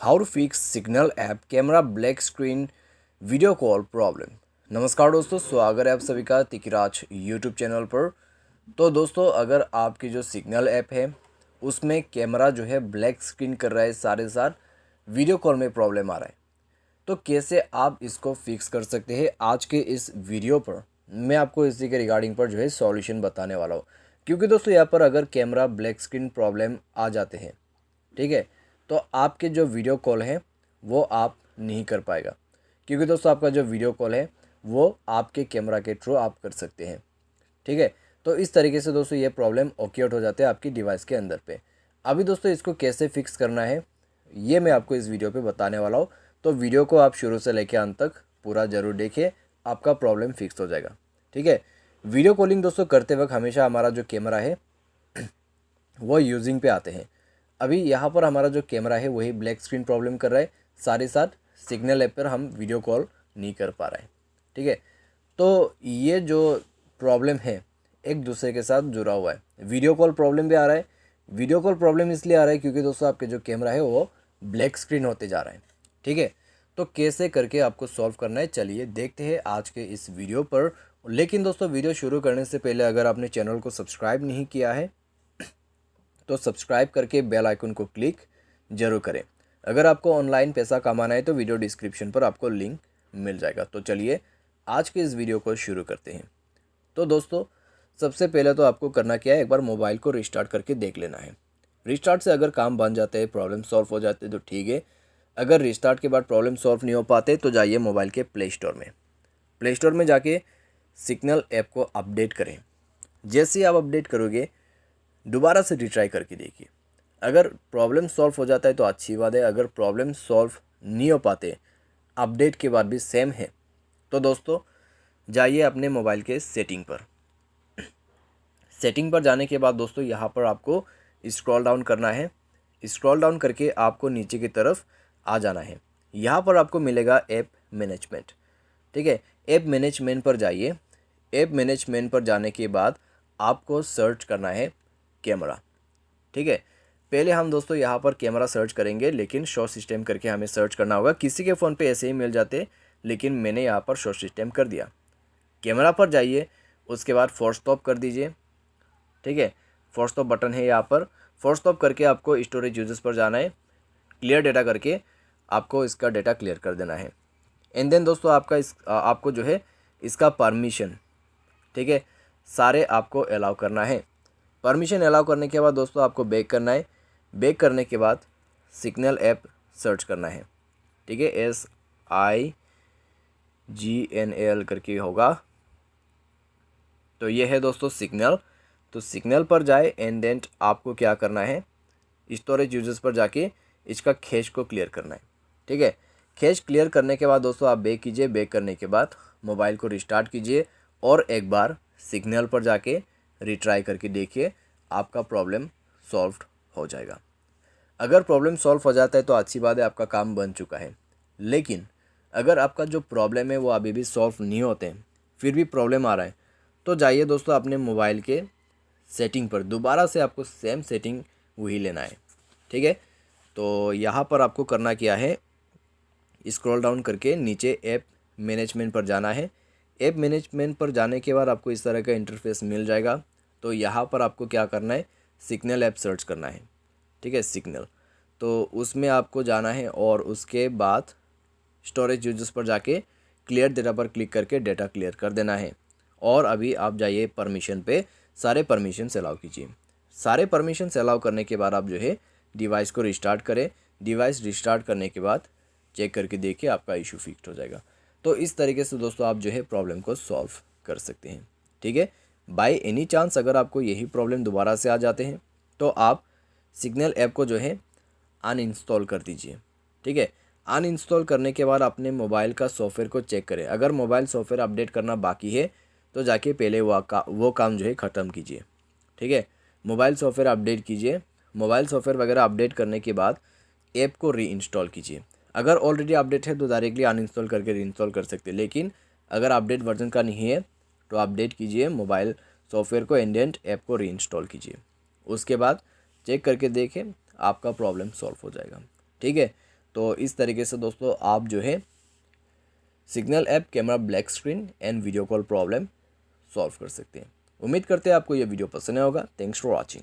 How to fix Signal app camera black screen video call problem. नमस्कार दोस्तों, स्वागत है आप सभी का तिकिराज यूट्यूब चैनल पर। तो दोस्तों, अगर आपकी जो सिग्नल ऐप है उसमें कैमरा जो है ब्लैक स्क्रीन कर रहा है, सारे साथ वीडियो कॉल में प्रॉब्लम आ रहा है, तो कैसे आप इसको फिक्स कर सकते हैं, आज के इस वीडियो पर मैं आपको इसी के रिगार्डिंग पर जो है सॉल्यूशन बताने वाला हूँ। क्योंकि दोस्तों यहाँ पर अगर कैमरा ब्लैक स्क्रीन प्रॉब्लम आ जाते हैं, ठीक है, तो आपके जो वीडियो कॉल है वो आप नहीं कर पाएगा। क्योंकि दोस्तों आपका जो वीडियो कॉल है वो आपके कैमरा के थ्रू आप कर सकते हैं, ठीक है। तो इस तरीके से दोस्तों ये प्रॉब्लम ओक्योर हो जाते हैं आपकी डिवाइस के अंदर पे। अभी दोस्तों इसको कैसे फिक्स करना है ये मैं आपको इस वीडियो पे बताने वाला हूँ। तो वीडियो को आप शुरू से लेकर अंत तक पूरा ज़रूर देखिए, आपका प्रॉब्लम फिक्स हो जाएगा, ठीक है। वीडियो कॉलिंग दोस्तों करते वक्त हमेशा हमारा जो कैमरा है वो यूजिंग पे आते हैं। अभी यहाँ पर हमारा जो कैमरा है वही ब्लैक स्क्रीन प्रॉब्लम कर रहा है, साथ ही साथ सिग्नल ऐप पर हम वीडियो कॉल नहीं कर पा रहे हैं, ठीक है। तो ये जो प्रॉब्लम है एक दूसरे के साथ जुड़ा हुआ है। वीडियो कॉल प्रॉब्लम भी आ रहा है। वीडियो कॉल प्रॉब्लम इसलिए आ रहा है क्योंकि दोस्तों आपके जो कैमरा है वो ब्लैक स्क्रीन होते जा रहा है, ठीक है। तो कैसे करके आपको सॉल्व करना है, चलिए देखते हैं आज के इस वीडियो पर। लेकिन दोस्तों वीडियो शुरू करने से पहले अगर आपने चैनल को सब्सक्राइब नहीं किया है तो सब्सक्राइब करके बेल आइकन को क्लिक जरूर करें। अगर आपको ऑनलाइन पैसा कमाना है तो वीडियो डिस्क्रिप्शन पर आपको लिंक मिल जाएगा। तो चलिए आज के इस वीडियो को शुरू करते हैं। तो दोस्तों सबसे पहले तो आपको करना क्या है, एक बार मोबाइल को रिस्टार्ट करके देख लेना है। रिस्टार्ट से अगर काम बन जाते हैं, प्रॉब्लम सॉल्व हो जाते हैं तो ठीक है। अगर रिस्टार्ट के बाद प्रॉब्लम सॉल्व नहीं हो पाते तो जाइए मोबाइल के प्ले स्टोर में। प्ले स्टोर में जाके सिग्नल ऐप को अपडेट करें। जैसे ही आप अपडेट करोगे दोबारा से रिट्राई करके देखिए। अगर प्रॉब्लम सॉल्व हो जाता है तो अच्छी बात है। अगर प्रॉब्लम सॉल्व नहीं हो पाते, अपडेट के बाद भी सेम है, तो दोस्तों जाइए अपने मोबाइल के सेटिंग पर। सेटिंग पर जाने के बाद दोस्तों यहाँ पर आपको स्क्रॉल डाउन करना है। स्क्रॉल डाउन करके आपको नीचे की तरफ आ जाना है। यहाँ पर आपको मिलेगा ऐप मैनेजमेंट, ठीक है। ऐप मैनेजमेंट पर जाइए। ऐप मैनेजमेंट पर जाने के बाद आपको सर्च करना है कैमरा, ठीक है। पहले हम दोस्तों यहाँ पर कैमरा सर्च करेंगे, लेकिन शो सिस्टम करके हमें सर्च करना होगा। किसी के फ़ोन पे ऐसे ही मिल जाते, लेकिन मैंने यहाँ पर शो सिस्टम कर दिया। कैमरा पर जाइए, उसके बाद फोर्स स्टॉप कर दीजिए, ठीक है। फोर्स स्टॉप बटन है यहाँ पर। फोर्स स्टॉप करके आपको स्टोरेज यूजेस पर जाना है। क्लियर डेटा करके आपको इसका डेटा क्लियर कर देना है। एंड देन दोस्तों आपको जो है इसका परमिशन, ठीक है, सारे आपको अलाउ करना है। परमिशन अलाउ करने के बाद दोस्तों आपको बैक करना है। बैक करने के बाद सिग्नल ऐप सर्च करना है, ठीक है। SIGNAL करके होगा। तो ये है दोस्तों सिग्नल। तो सिग्नल पर जाए एंड देन आपको क्या करना है, स्टोरेज यूजर्स पर जाके इसका कैश को क्लियर करना है, ठीक है। कैश क्लियर करने के बाद दोस्तों आप बैक कीजिए। बैक करने के बाद मोबाइल को रिस्टार्ट कीजिए और एक बार सिग्नल पर जाके रिट्राई करके देखिए, आपका प्रॉब्लम सॉल्व हो जाएगा। अगर प्रॉब्लम सॉल्व हो जाता है तो अच्छी बात है, आपका काम बन चुका है। लेकिन अगर आपका जो प्रॉब्लम है वो अभी भी सॉल्व नहीं होते हैं, फिर भी प्रॉब्लम आ रहा है, तो जाइए दोस्तों अपने मोबाइल के सेटिंग पर। दोबारा से आपको सेम सेटिंग वही लेना है, ठीक है। तो यहाँ पर आपको करना क्या है, स्क्रॉल डाउन करके नीचे ऐप मैनेजमेंट पर जाना है। ऐप मैनेजमेंट पर जाने के बाद आपको इस तरह का इंटरफेस मिल जाएगा। तो यहाँ पर आपको क्या करना है, सिग्नल ऐप सर्च करना है, ठीक है, सिग्नल। तो उसमें आपको जाना है और उसके बाद स्टोरेज यूजर्स पर जाके क्लियर डेटा पर क्लिक करके डेटा क्लियर कर देना है। और अभी आप जाइए परमिशन पे, सारे परमिशन अलाउ कीजिए। सारे परमिशन अलाउ करने के बाद आप जो है डिवाइस को रिस्टार्ट करें। डिवाइस रिस्टार्ट करने के बाद चेक करके देखिए, आपका इशू फिक्स हो जाएगा। तो इस तरीके से दोस्तों आप जो है प्रॉब्लम को सॉल्व कर सकते हैं, ठीक है। बाय एनी चांस अगर आपको यही प्रॉब्लम दोबारा से आ जाते हैं तो आप सिग्नल ऐप को जो है अनइंस्टॉल कर दीजिए, ठीक है। अनइंस्टॉल करने के बाद अपने मोबाइल का सॉफ्टवेयर को चेक करें। अगर मोबाइल सॉफ्टवेयर अपडेट करना बाकी है तो जाके पहले वो काम जो है ख़त्म कीजिए, ठीक है। मोबाइल सॉफ्टवेयर अपडेट कीजिए। मोबाइल सॉफ्टवेयर वगैरह अपडेट करने के बाद ऐप को री इंस्टॉल कीजिए। अगर ऑलरेडी अपडेट है तो डायरेक्टली अनइंस्टॉल करके री इंस्टॉल कर सकते हैं, लेकिन अगर अपडेट वर्जन का नहीं है तो अपडेट कीजिए मोबाइल सॉफ्टवेयर को, एंडेंट ऐप को री इंस्टॉल कीजिए। उसके बाद चेक करके देखें, आपका प्रॉब्लम सॉल्व हो जाएगा, ठीक है। तो इस तरीके से दोस्तों आप जो है signal app camera black screen and video call problem solve कर सकते हैं। उम्मीद करते हैं आपको ये वीडियो पसंद आया होगा। Thanks for watching.